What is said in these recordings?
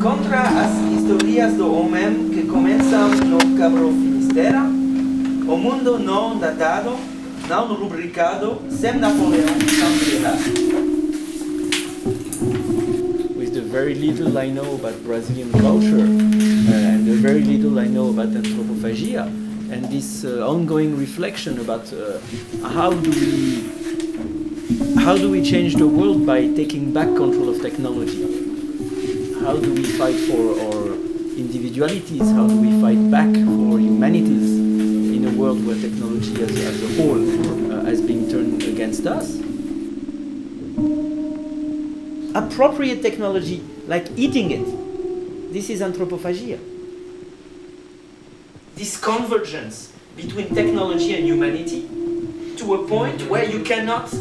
contra as historias do homem que começam no Cabo Finisterra, o mundo não datado, não rubricado, sem Napoleão, sem piedade. With the very little I know about Brazilian culture and the very little I know about anthropophagia and this ongoing reflection about how do we change the world by taking back control of technology? How do we fight for our individualities? How do we fight back for humanities in a world where technology as a whole has been turned against us? Appropriate technology, like eating it, this is anthropophagia. This convergence between technology and humanity to a point where you cannot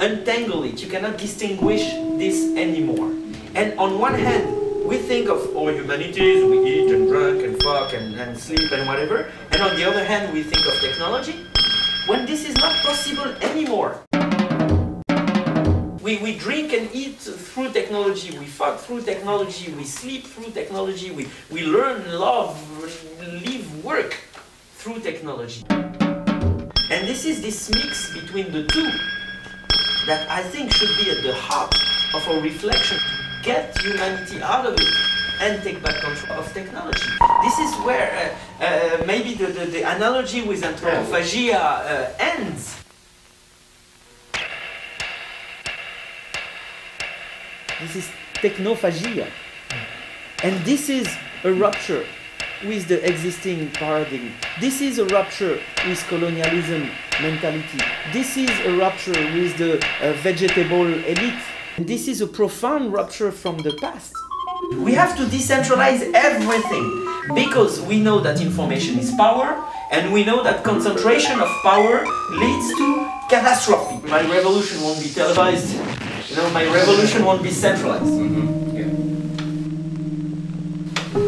untangle it, you cannot distinguish this anymore. And on one hand, we think of our humanities, we eat and drink and fuck and sleep and whatever, and on the other hand, we think of technology, when this is not possible anymore. We drink and eat through technology, we fuck through technology, we sleep through technology, we learn, love, live, work through technology. And this is this mix between the two that I think should be at the heart of our reflection. Get humanity out of it and take back control of technology. This is where maybe the analogy with anthropophagia ends. This is technophagia. And this is a rupture with the existing paradigm. This is a rupture with colonialism mentality. This is a rupture with the vegetable elite. And this is a profound rupture from the past. We have to decentralize everything because we know that information is power and we know that concentration of power leads to catastrophe. My revolution won't be televised. My revolution won't be centralized.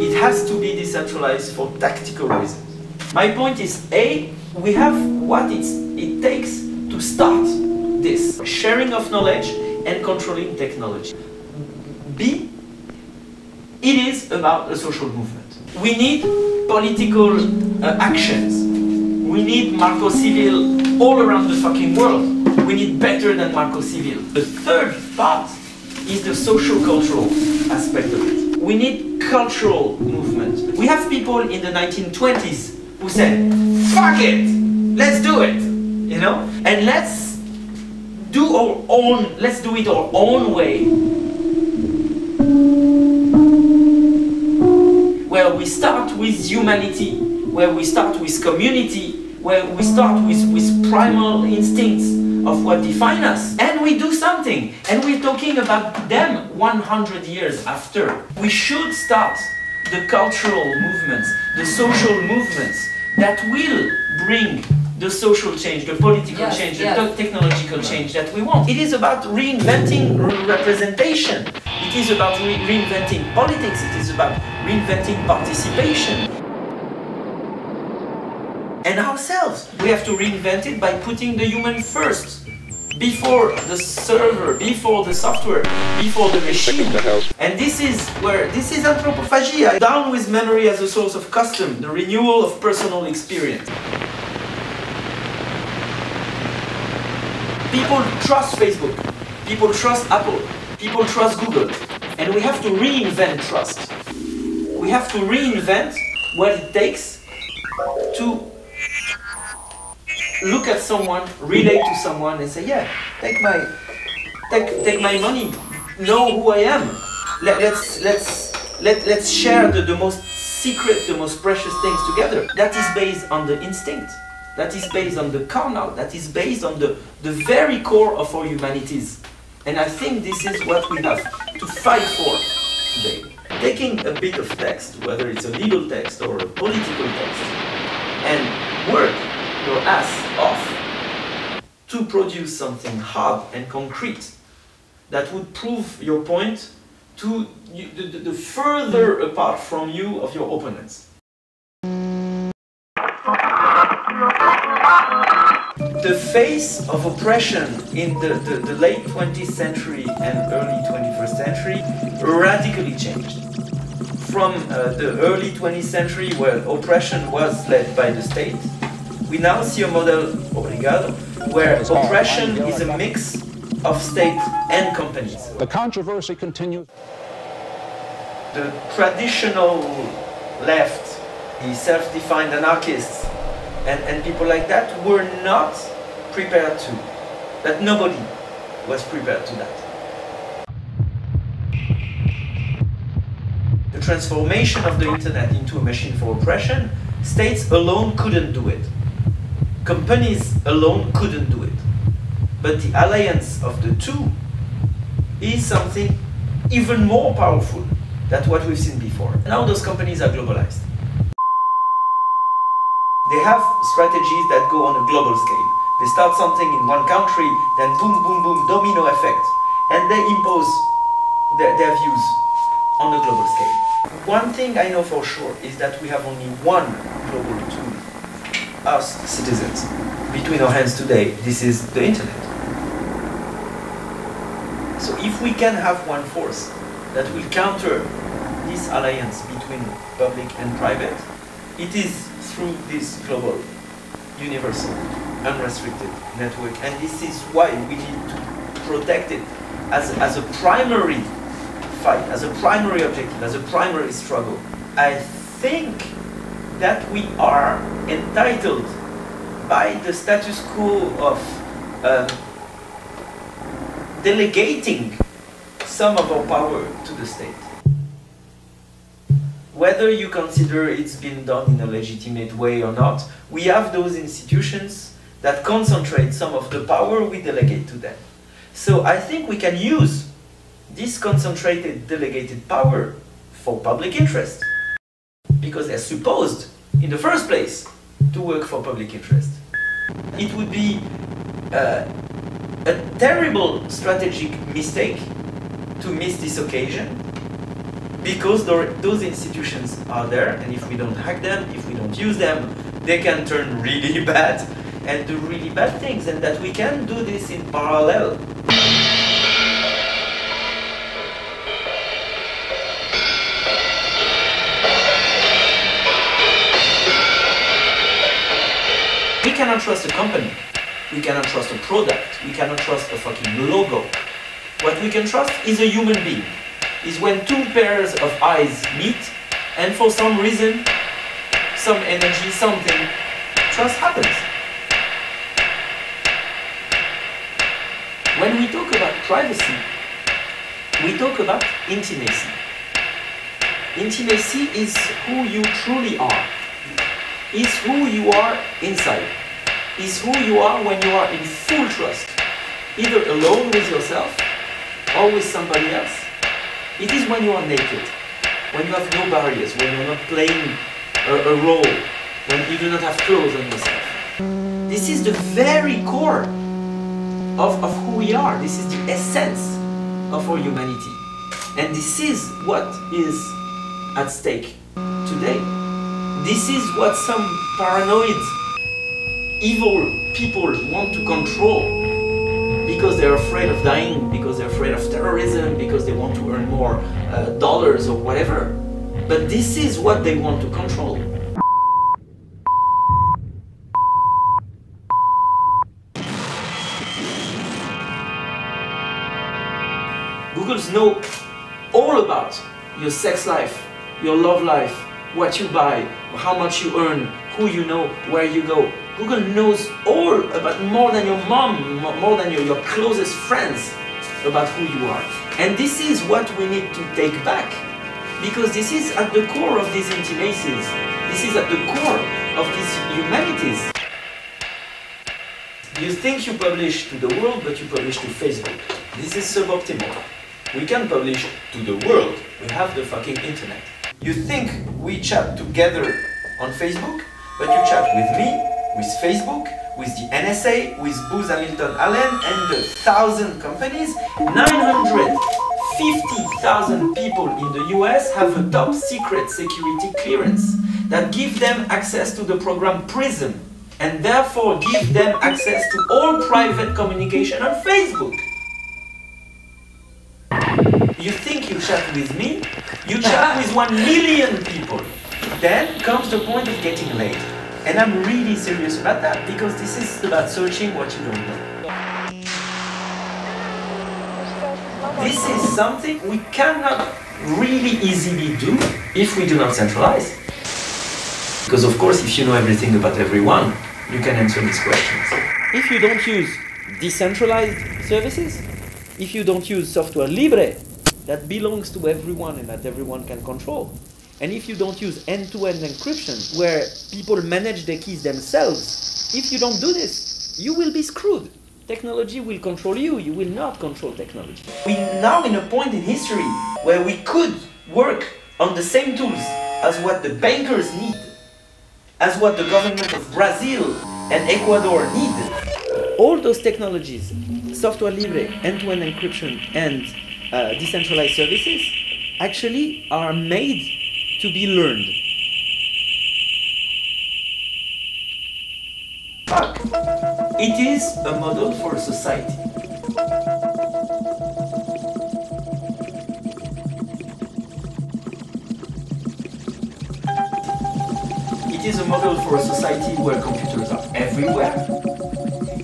It has to be decentralized for tactical reasons. My point is, A, we have what it takes to start this sharing of knowledge and controlling technology. B, it is about a social movement. We need political actions. We need Marco Civil all around the fucking world. We need better than Marco Civil. The third part is the social-cultural aspect of it. We need cultural movement. We have people in the 1920s who said, fuck it, let's do it, and let's do it our own way. Where we start with humanity, where we start with community, where we start with primal instincts of what define us, and we do something, and we're talking about them 100 years after. We should start the cultural movements, the social movements that will bring the social change, the political change, the technological change that we want. It is about reinventing representation. It is about reinventing politics. It is about reinventing participation. And ourselves, we have to reinvent it by putting the human first, before the server, before the software, before the machine. And this is anthropophagia. Down with memory as a source of custom, the renewal of personal experience. People trust Facebook, people trust Apple, people trust Google, and we have to reinvent trust. We have to reinvent what it takes to look at someone, relate to someone, and say, yeah, take my money, know who I am. Let's share the most secret, the most precious things together. That is based on the instinct. That is based on the carnal. That is based on the very core of our humanities. And I think this is what we have to fight for today. Taking a bit of text, whether it's a legal text or a political text, and work your ass off to produce something hard and concrete that would prove your point to the further apart from you of your opponents. The face of oppression in the late 20th century and early 21st century radically changed. from the early 20th century where oppression was led by the state, we now see a model, obrigado, where oppression is a mix of state and companies. The controversy continues. The traditional left, the self-defined anarchists, and people like that were not prepared to. That nobody was prepared to that. The transformation of the internet into a machine for oppression, states alone couldn't do it. Companies alone couldn't do it. But the alliance of the two is something even more powerful than what we've seen before. Now those companies are globalized. They have strategies that go on a global scale. They start something in one country, then boom, boom, boom, domino effect. And they impose their views on a global scale. One thing I know for sure is that we have only one global tool, us citizens. Between our hands today, this is the internet. So if we can have one force that will counter this alliance between public and private, it is through this global, universal, unrestricted network. And this is why we need to protect it as a primary fight, as a primary objective, as a primary struggle. I think that we are entitled by the status quo of delegating some of our power to the state. Whether you consider it's been done in a legitimate way or not, we have those institutions that concentrate some of the power we delegate to them. So I think we can use this concentrated delegated power for public interest, because they're supposed, in the first place, to work for public interest. It would be a terrible strategic mistake to miss this occasion, because those institutions are there, and if we don't hack them, if we don't use them, they can turn really bad and do really bad things, and that we can do this in parallel. We cannot trust a company, we cannot trust a product, we cannot trust a fucking logo. What we can trust is a human being. Is when two pairs of eyes meet, and for some reason, some energy, something, trust happens. When we talk about privacy, we talk about intimacy. Intimacy is who you truly are. Is who you are inside. Is who you are when you are in full trust. Either alone with yourself or with somebody else. It is when you are naked, when you have no barriers, when you're not playing a role, when you do not have clothes on yourself. This is the very core of who we are. This is the essence of our humanity. And this is what is at stake today. This is what some paranoid, evil people want to control because they're afraid of dying, because they're afraid of terrorism, because they want to earn more dollars or whatever. But this is what they want to control. Googles know all about your sex life, your love life, what you buy, how much you earn, who you know, where you go. Google knows all about, more than your mom, more than your closest friends, about who you are. And this is what we need to take back, because this is at the core of these intimacies. This is at the core of these humanities. You think you publish to the world, but you publish to Facebook. This is suboptimal. We can publish to the world. We have the fucking internet. You think we chat together on Facebook, but you chat with me, with Facebook, with the NSA, with Booz Hamilton Allen and the 1,000 companies. 950,000 people in the US have a top secret security clearance that give them access to the program PRISM, and therefore give them access to all private communication on Facebook. You think you chat with me, You chat with 1 million people. Then comes the point of getting laid. And I'm really serious about that because this is about searching what you don't know. This is something we cannot really easily do if we do not centralize. Because of course, if you know everything about everyone, you can answer these questions. If you don't use decentralized services, if you don't use software libre that belongs to everyone and that everyone can control, and if you don't use end-to-end encryption where people manage their keys themselves, if you don't do this, you will be screwed. Technology will control you, you will not control technology. We're now in a point in history where we could work on the same tools as what the bankers need, as what the government of Brazil and Ecuador need. All those technologies, software libre, end-to-end encryption, and decentralized services, actually are made to be learned. It is a model for a society. It is a model for a society where computers are everywhere.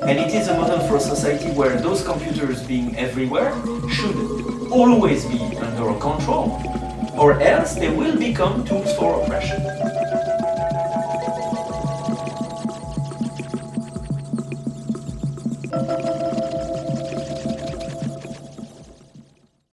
And it is a model for a society where those computers being everywhere should always be under control, or else they will become tools for oppression.